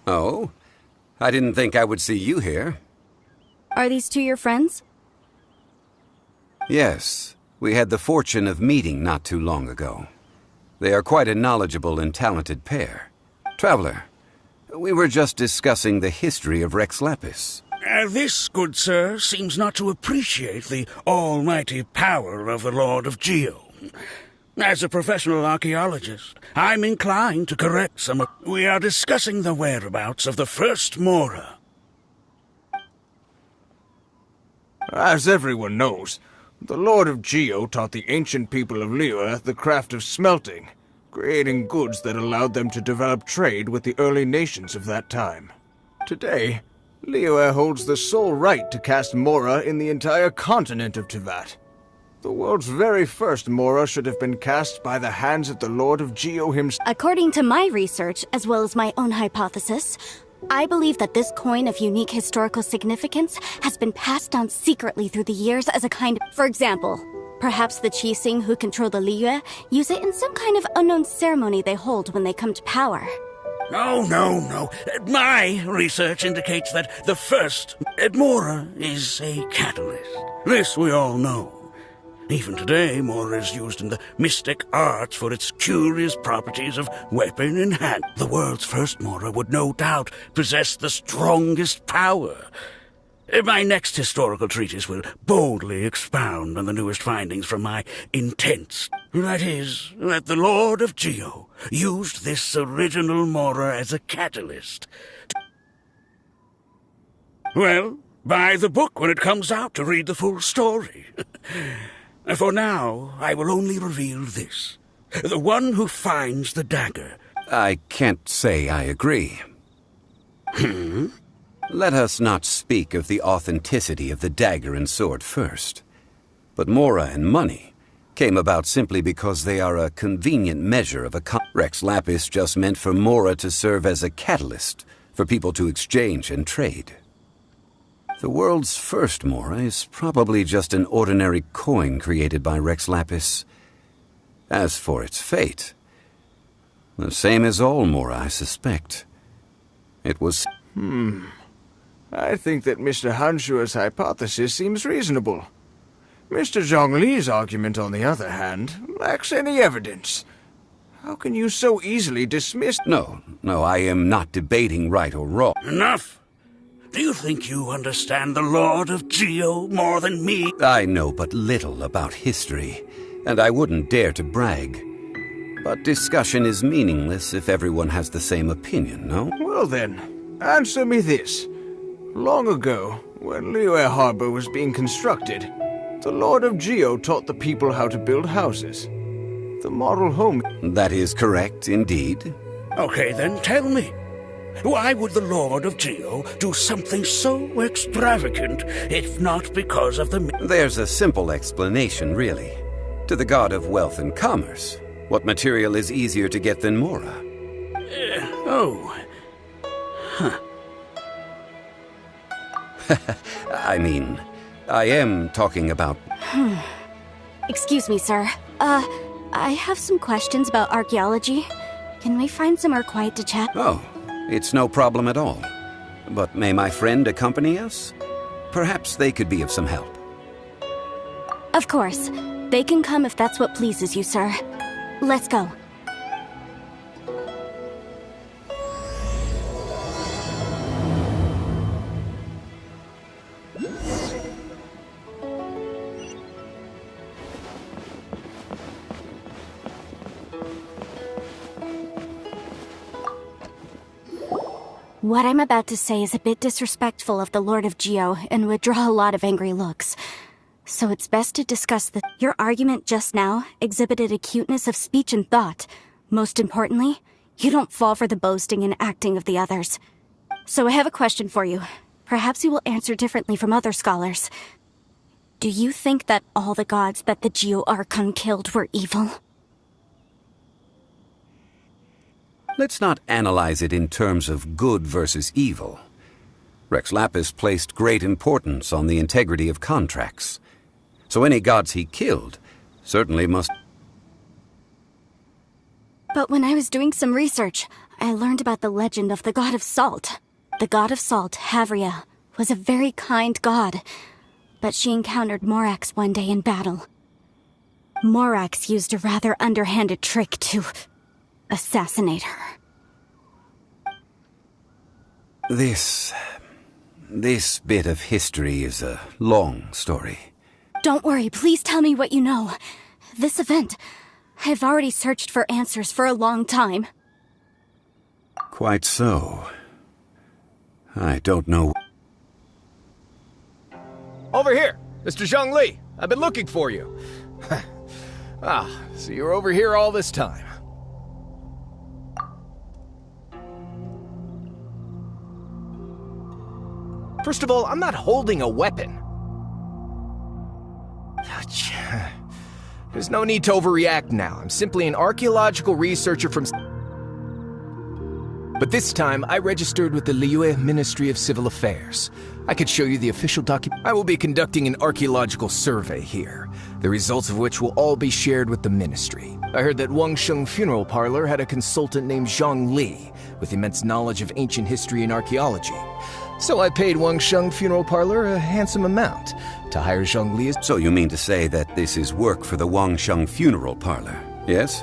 Oh? I didn't think I would see you here. Are these two your friends? Yes. We had the fortune of meeting not too long ago. They are quite a knowledgeable and talented pair. Traveler, we were just discussing the history of Rex Lapis. This, good sir, seems not to appreciate the almighty power of the Lord of Geo. As a professional archaeologist, I'm inclined to correct some of... We are discussing the whereabouts of the first Mora. As everyone knows, the Lord of Geo taught the ancient people of Liyue the craft of smelting, creating goods that allowed them to develop trade with the early nations of that time. Today, Liyue holds the sole right to cast Mora in the entire continent of Teyvat. The world's very first Mora should have been cast by the hands of the Lord of Geo himself. According to my research, as well as my own hypothesis, I believe that this coin of unique historical significance has been passed down secretly through the years as a kind of... For example, perhaps the Qixing who control the Liyue use it in some kind of unknown ceremony they hold when they come to power. No. My research indicates that the first Mora is a catalyst. This we all know. Even today, Mora is used in the mystic arts for its curious properties of weapon and hand. The world's first Mora would no doubt possess the strongest power. My next historical treatise will boldly expound on the newest findings from my intense... That is, that the Lord of Geo used this original Mora as a catalyst. Well, buy the book when it comes out to read the full story. For now, I will only reveal this. The one who finds the dagger... I can't say I agree. Let us not speak of the authenticity of the dagger and sword first. But Mora and money came about simply because they are a convenient measure of a... Rex Lapis just meant for Mora to serve as a catalyst for people to exchange and trade. The world's first Mora is probably just an ordinary coin created by Rex Lapis. As for its fate, the same as all Mora, I suspect. It was... I think that Mr. Hanshua's hypothesis seems reasonable. Mr. Zonghli's argument, on the other hand, lacks any evidence. How can you so easily dismiss... No, I am not debating right or wrong. Enough! Do you think you understand the Lord of Geo more than me? I know but little about history, and I wouldn't dare to brag. But discussion is meaningless if everyone has the same opinion, no? Well then, answer me this. Long ago, when Liyue Harbor was being constructed, the Lord of Geo taught the people how to build houses. The model home... That is correct, indeed. Okay, then tell me. Why would the Lord of Geo do something so extravagant, if not because of the... There's a simple explanation, really. To the god of wealth and commerce, what material is easier to get than Mora? I mean, I am talking about... Excuse me, sir. I have some questions about archaeology. Can we find somewhere quiet to chat? Oh, it's no problem at all. But may my friend accompany us? Perhaps they could be of some help. Of course. They can come if that's what pleases you, sir. Let's go. What I'm about to say is a bit disrespectful of the Lord of Geo and would draw a lot of angry looks. So it's best to discuss the... Your argument just now exhibited acuteness of speech and thought. Most importantly, you don't fall for the boasting and acting of the others. So I have a question for you. Perhaps you will answer differently from other scholars. Do you think that all the gods that the Geo Archon killed were evil? Let's not analyze it in terms of good versus evil. Rex Lapis placed great importance on the integrity of contracts. So any gods he killed certainly must... But when I was doing some research, I learned about the legend of the god of salt. The god of salt, Havria, was a very kind god, but she encountered Morax one day in battle. Morax used a rather underhanded trick to assassinate her. This bit of history is a long story. Don't worry, please tell me what you know. This event, I've already searched for answers for a long time. Quite so. I don't know. Over here, Mr. Zonghli. I've been looking for you. So you're over here all this time. First of all, I'm not holding a weapon. There's no need to overreact now. I'm simply an archaeological researcher from... But this time, I registered with the Liyue Ministry of Civil Affairs. I could show you the official document. I will be conducting an archaeological survey here, the results of which will all be shared with the ministry. I heard that Wangsheng Funeral Parlor had a consultant named Zonghli, with immense knowledge of ancient history and archaeology. So I paid Wangsheng Funeral Parlor a handsome amount to hire Zonghli as... So you mean to say that this is work for the Wangsheng Funeral Parlor, yes?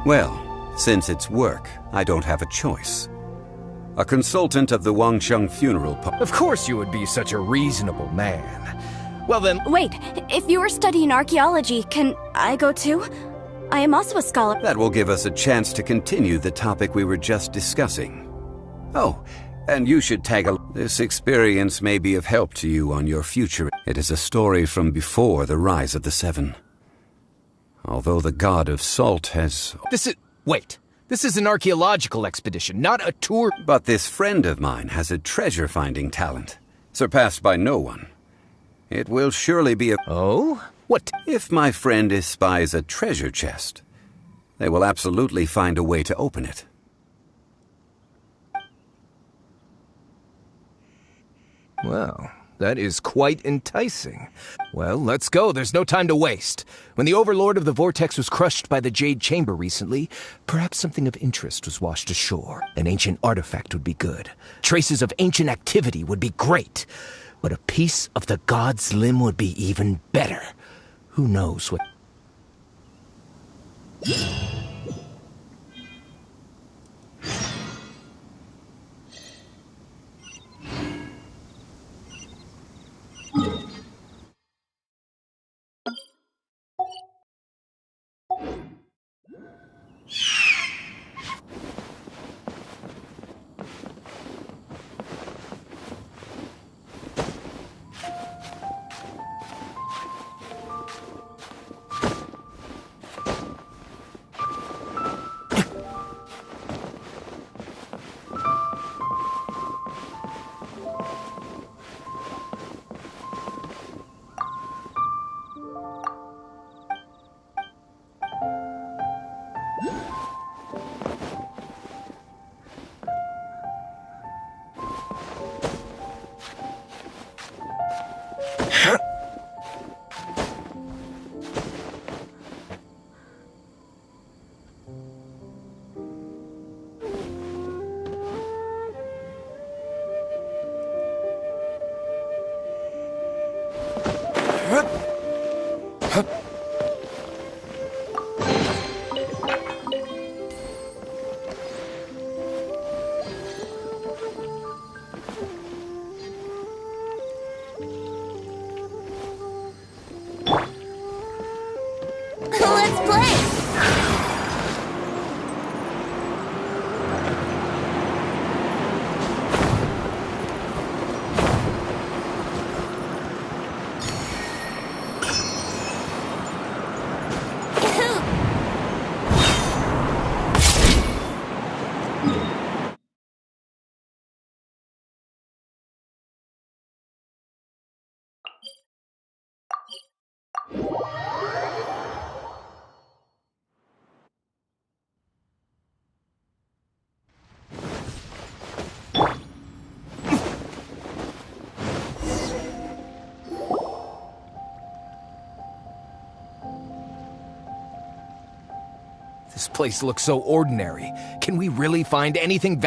Well, since it's work, I don't have a choice. A consultant of the Wangsheng Funeral Parlor... Of course you would be such a reasonable man. Well then... Wait, if you were studying archaeology, can I go too? I am also a scholar. That will give us a chance to continue the topic we were just discussing. Oh, and you should tag a... This experience may be of help to you on your future. It is a story from before the rise of the Seven. Although the god of salt has... Wait. This is an archaeological expedition, not a tour... But this friend of mine has a treasure-finding talent, surpassed by no one. It will surely be a... Oh? What? If my friend espies a treasure chest, they will absolutely find a way to open it. Well, that is quite enticing. Well, let's go. There's no time to waste. When the Overlord of the Vortex was crushed by the Jade Chamber recently, perhaps something of interest was washed ashore. An ancient artifact would be good. Traces of ancient activity would be great. But a piece of the god's limb would be even better. Who knows what... This place looks so ordinary. Can we really find anything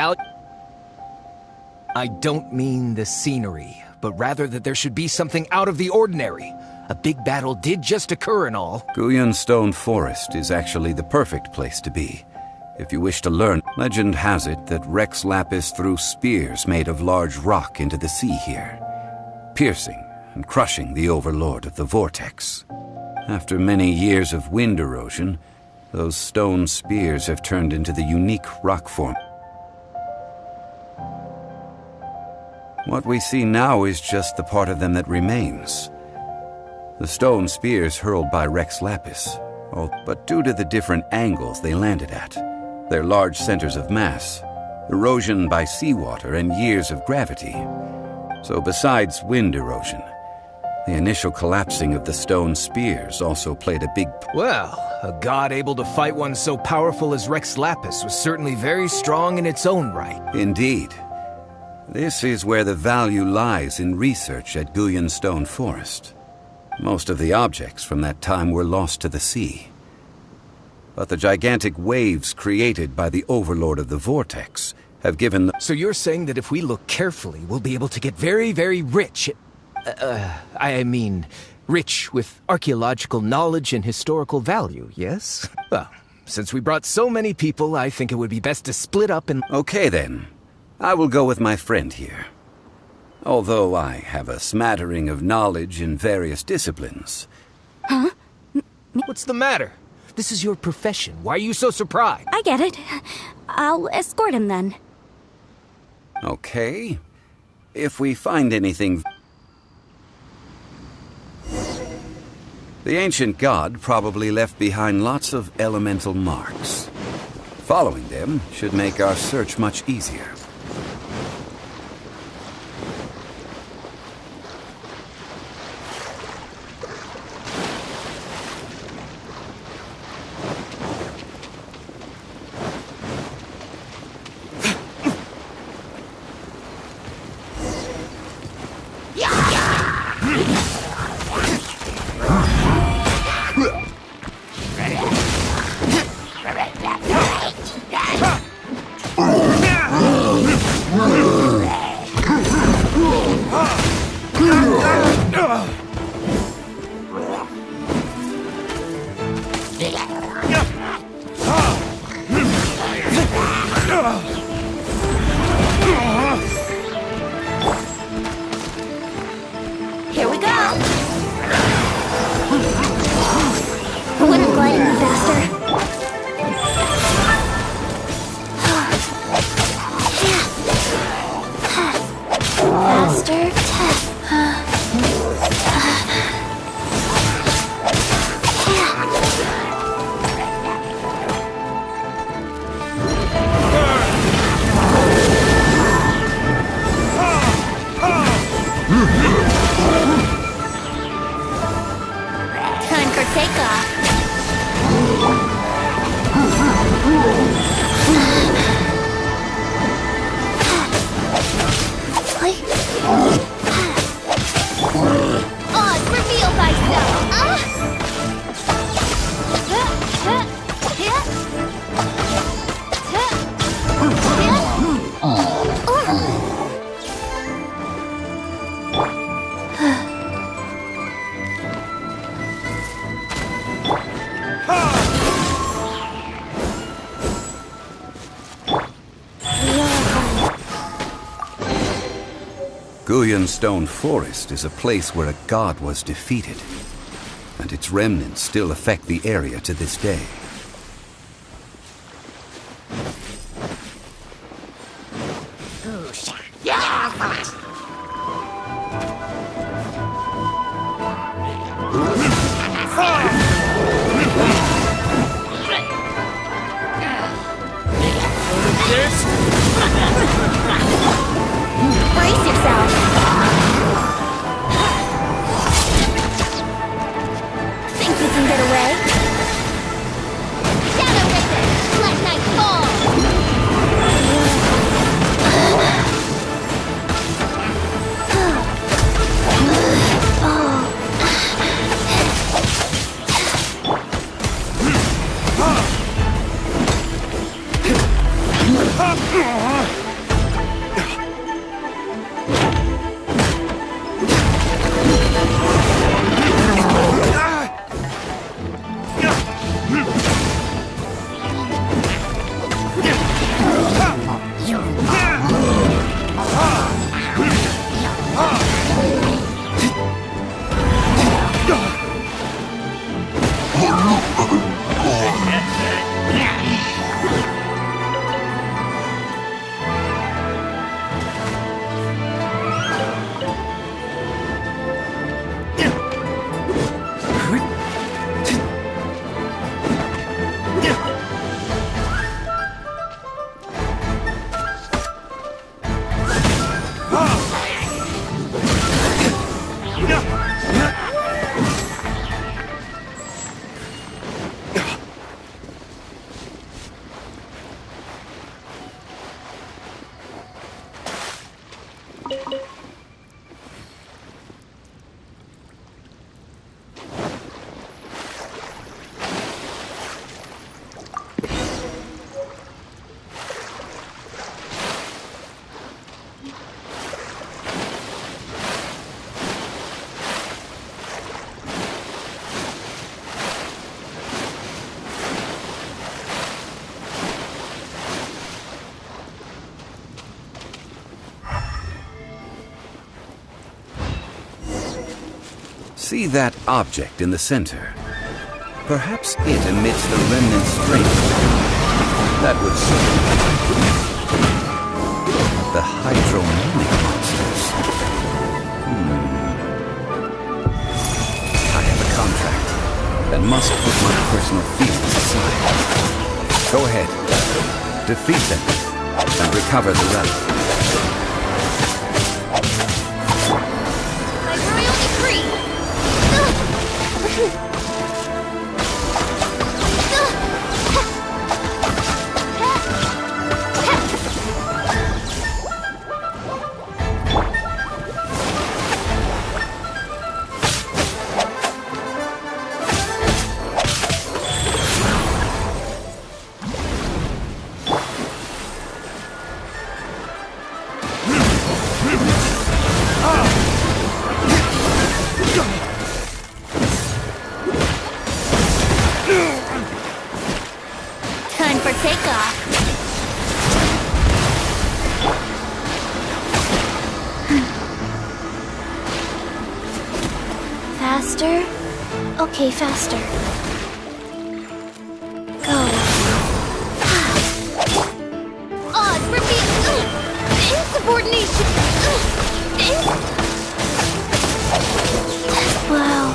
I don't mean the scenery, but rather that there should be something out of the ordinary. A big battle did just occur and all. Guyan Stone Forest is actually the perfect place to be. If you wish to learn, legend has it that Rex Lapis threw spears made of large rock into the sea here, piercing and crushing the overlord of the vortex. After many years of wind erosion, those stone spears have turned into the unique rock form. What we see now is just the part of them that remains. The stone spears hurled by Rex Lapis, but due to the different angles they landed at, their large centers of mass, erosion by seawater, and years of gravity. So besides wind erosion, the initial collapsing of the stone spears also played a big Well, a god able to fight one so powerful as Rex Lapis was certainly very strong in its own right. Indeed. This is where the value lies in research at Guyan Stone Forest. Most of the objects from that time were lost to the sea. But the gigantic waves created by the overlord of the vortex have given the... So you're saying that if we look carefully, we'll be able to get very, very rich. I mean, rich with archaeological knowledge and historical value, yes? Well, since we brought so many people, I think it would be best to split up and... Okay then. I will go with my friend here. Although I have a smattering of knowledge in various disciplines. Huh? What's the matter? This is your profession. Why are you so surprised? I get it. I'll escort him then. Okay. If we find anything... The ancient god probably left behind lots of elemental marks. Following them should make our search much easier. Here we go! Wouldn't glide any faster. Time for takeoff. Oz, reveal thyself! Guyan Stone Forest is a place where a god was defeated, and its remnants still affect the area to this day. Brace yourself! Think you can get away? Shadow Witness! Let night fall! See that object in the center? Perhaps it emits the remnant strength. That would show the hydromonic monsters. I have a contract and must put my personal feelings aside. Go ahead. Defeat them and recover the relic. Faster? Okay, faster. Go. Odds for me! Insubordination! Wow.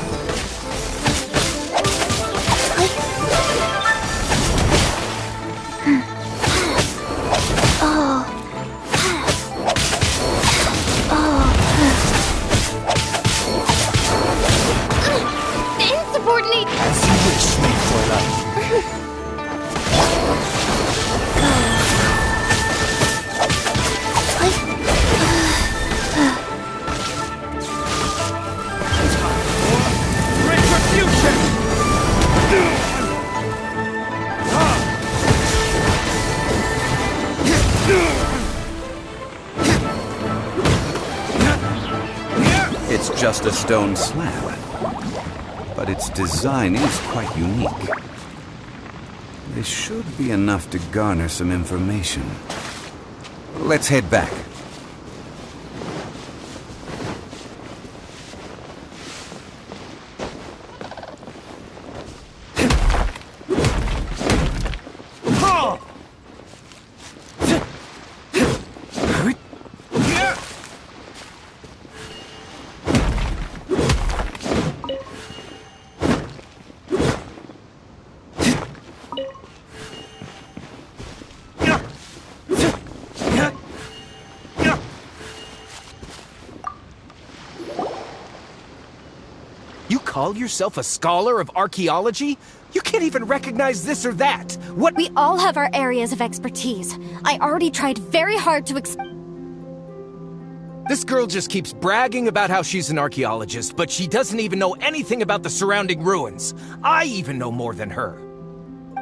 It's just a stone slab, but its design is quite unique. This should be enough to garner some information. Let's head back. You call yourself a scholar of archaeology? You can't even recognize this or that. What? We all have our areas of expertise. I already tried very hard to This girl just keeps bragging about how she's an archaeologist, but she doesn't even know anything about the surrounding ruins. I even know more than her.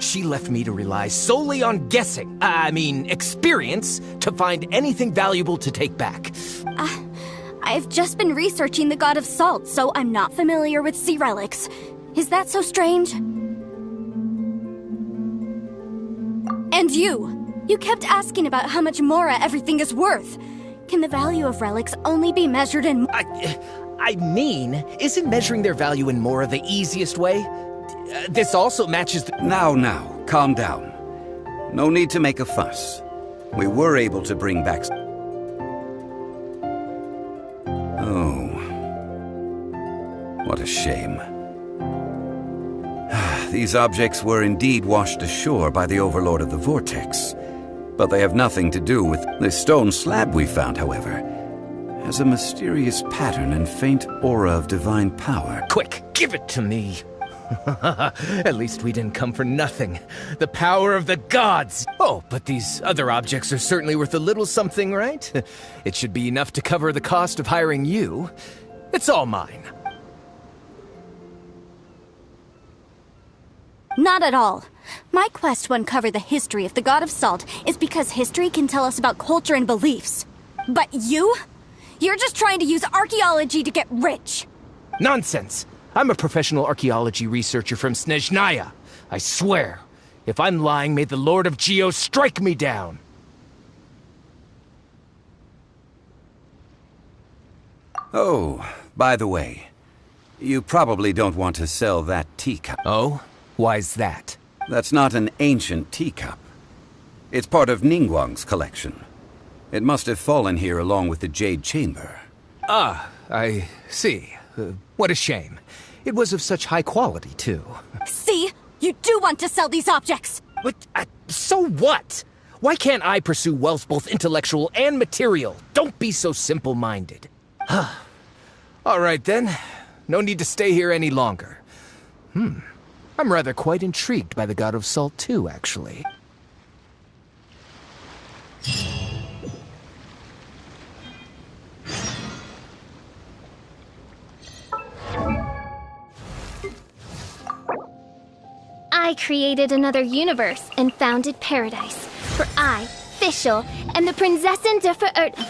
She left me to rely solely on guessing, experience, to find anything valuable to take back. I've just been researching the god of salt, so I'm not familiar with sea relics. Is that so strange? And you kept asking about how much Mora everything is worth. Can the value of relics only be measured in... Isn't measuring their value in Mora the easiest way? This also matches the... Now, calm down. No need to make a fuss. We were able to bring back... Oh. What a shame. These objects were indeed washed ashore by the Overlord of the Vortex. But they have nothing to do with... This stone slab we found, however, has a mysterious pattern and faint aura of divine power. Quick, give it to me. At least we didn't come for nothing. The power of the gods! Oh, but these other objects are certainly worth a little something, right? It should be enough to cover the cost of hiring you. It's all mine. Not at all. My quest to uncover the history of the god of salt is because history can tell us about culture and beliefs. But you're just trying to use archaeology to get rich. Nonsense! I'm a professional archaeology researcher from Snezhnaya. I swear, if I'm lying, may the Lord of Geo strike me down. Oh, by the way, you probably don't want to sell that teacup. Oh? Why's that? That's not an ancient teacup. It's part of Ningguang's collection. It must have fallen here along with the Jade Chamber. Ah, I see. What a shame. It was of such high quality, too. See? You do want to sell these objects! But, so what? Why can't I pursue wealth both intellectual and material? Don't be so simple-minded. All right, then. No need to stay here any longer. I'm rather quite intrigued by the God of Salt, too, actually. I created another universe and founded paradise. For I, Fischl, am the Prinzessin der Verirrten.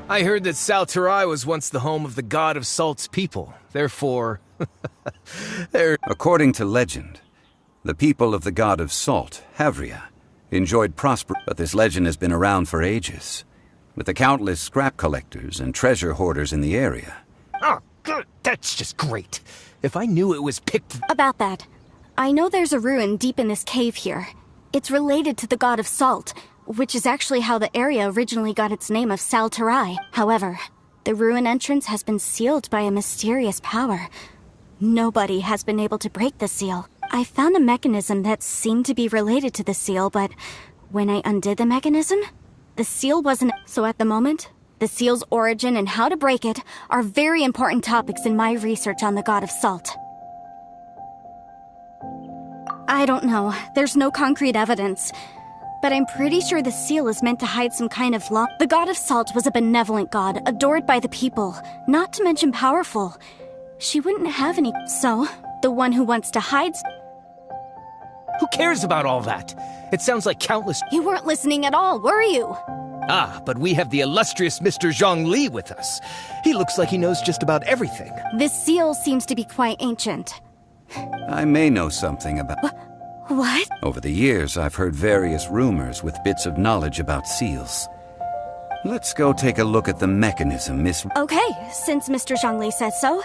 I heard that Salterai was once the home of the God of Salt's people. Therefore, According to legend, the people of the God of Salt, Havria, enjoyed prosperity, but this legend has been around for ages, with the countless scrap collectors and treasure hoarders in the area. That's just great. If I knew it was picked... About that, I know there's a ruin deep in this cave here. It's related to the god of salt, which is actually how the area originally got its name of Sal Tarai. However, the ruin entrance has been sealed by a mysterious power. Nobody has been able to break the seal. I found a mechanism that seemed to be related to the seal, but when I undid the mechanism, the seal wasn't... So at the moment, the seal's origin and how to break it are very important topics in my research on the god of salt. I don't know. There's no concrete evidence. But I'm pretty sure the seal is meant to hide some kind of law. The god of salt was a benevolent god, adored by the people, not to mention powerful. She wouldn't have any... So, the one who wants to hide... Who cares about all that? It sounds like countless... You weren't listening at all, were you? Ah, but we have the illustrious Mr. Zonghli with us. He looks like he knows just about everything. This seal seems to be quite ancient. I may know something about... What? Over the years, I've heard various rumors with bits of knowledge about seals. Let's go take a look at the mechanism, Miss... Okay, since Mr. Zhongli says so,